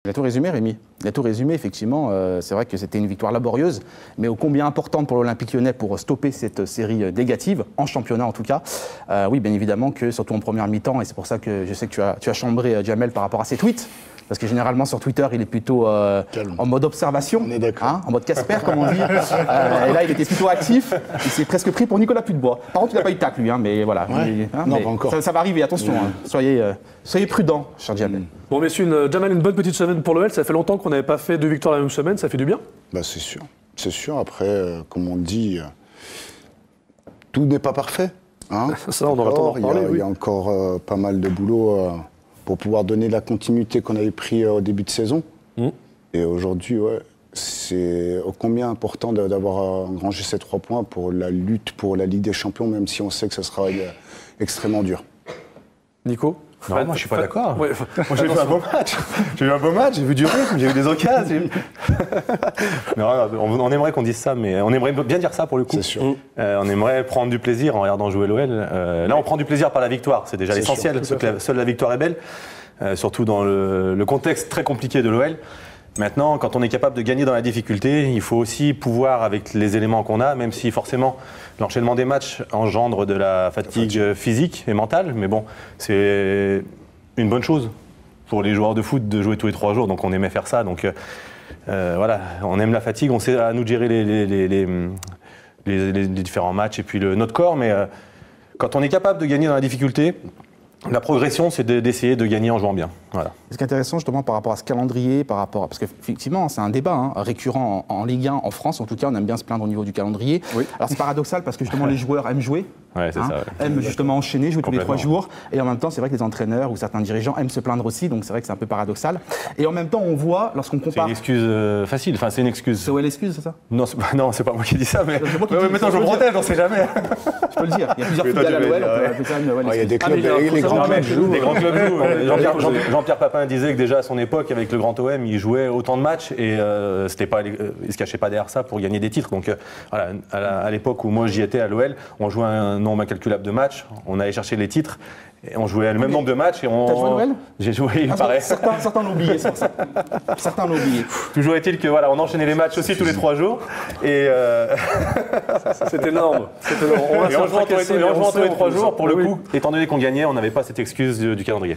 Il a tout résumé, Rémi. Il a tout résumé, effectivement. C'est vrai que c'était une victoire laborieuse, mais ô combien importante pour l'Olympique Lyonnais pour stopper cette série négative, en championnat en tout cas. Oui, bien évidemment que, surtout en première mi-temps, et c'est pour ça que je sais que tu as chambré Jamel par rapport à ses tweets, parce que généralement sur Twitter, il est plutôt en mode observation, on est d'accord. En mode Casper, comme on dit. Et là, il était plutôt actif. Il s'est presque pris pour Nicolas Putebois. Par contre, il n'a pas eu de tacle, lui, mais voilà. Ouais. Non, mais pas encore. Ça va arriver, attention. Soyez prudents, cher Jamel. Bon, messieurs, Jamel, une bonne petite semaine pour l'OL. Ça fait longtemps qu'on n'avait pas fait 2 victoires la même semaine. Ça fait du bien? Bah, c'est sûr. C'est sûr. Après, comme on dit, tout n'est pas parfait. Hein. Ça, on aura le temps d'en reparler. Il y a encore pas mal de boulot pour pouvoir donner la continuité qu'on avait pris au début de saison. Et aujourd'hui, ouais, c'est ô combien important d'avoir engrangé ces 3 points pour la lutte pour la Ligue des Champions, même si on sait que ça sera extrêmement dur. Nico? Non, moi je suis pas d'accord. Ouais. Moi j'ai vu un beau match. J'ai vu un beau match, j'ai vu du rythme, j'ai eu des occasions. Non, on aimerait qu'on dise ça, mais on aimerait bien dire ça pour le coup. C'est sûr. On aimerait prendre du plaisir en regardant jouer l'OL. Là, on prend du plaisir par la victoire, c'est déjà l'essentiel. Seule la victoire est belle, surtout dans le contexte très compliqué de l'OL. Maintenant, quand on est capable de gagner dans la difficulté, il faut aussi pouvoir, avec les éléments qu'on a, même si forcément l'enchaînement des matchs engendre de la fatigue physique et mentale, mais bon, c'est une bonne chose pour les joueurs de foot de jouer tous les 3 jours, donc on aimait faire ça. Donc voilà, on aime la fatigue, on sait à nous de gérer les différents matchs et puis notre corps, mais quand on est capable de gagner dans la difficulté, la progression, c'est d'essayer de gagner en jouant bien. Voilà. Ce qui est intéressant justement par rapport à ce calendrier, parce qu'effectivement c'est un débat récurrent en Ligue 1, en France en tout cas, on aime bien se plaindre au niveau du calendrier. Oui. Alors c'est paradoxal parce que justement les joueurs aiment jouer, aiment justement enchaîner, jouer tous les 3 jours, et en même temps c'est vrai que les entraîneurs ou certains dirigeants aiment se plaindre aussi, donc c'est vrai que c'est un peu paradoxal. Et en même temps on voit, lorsqu'on compare... C'est une excuse facile, enfin c'est une excuse... C'est où est l'excuse, c'est ça? Non, c'est pas moi qui dis ça, mais... Maintenant je me protège, on sait jamais. Je peux le dire, il y a plusieurs fidèles à l'OL, Il y a des clubs, les grands clubs jouent. Les grands clubs jouent. Jean-Pierre Papin disait que déjà à son époque, avec le grand OM, il jouait autant de matchs et il ne se cachait pas derrière ça pour gagner des titres. Donc voilà, à l'époque où moi j'y étais à l'OL, on jouait un nombre incalculable de matchs, on allait chercher les titres. Et on jouait le même nombre de matchs et on... T'as joué à l'OL? J'ai joué, il paraît. Certains l'ont oublié, ça. Certains l'ont oublié. Toujours est-il que voilà, on enchaînait les matchs aussi tous les 3 jours. Et c'est énorme. On jouait tous les 3 jours. Pour le coup, étant donné qu'on gagnait, on n'avait pas cette excuse du calendrier.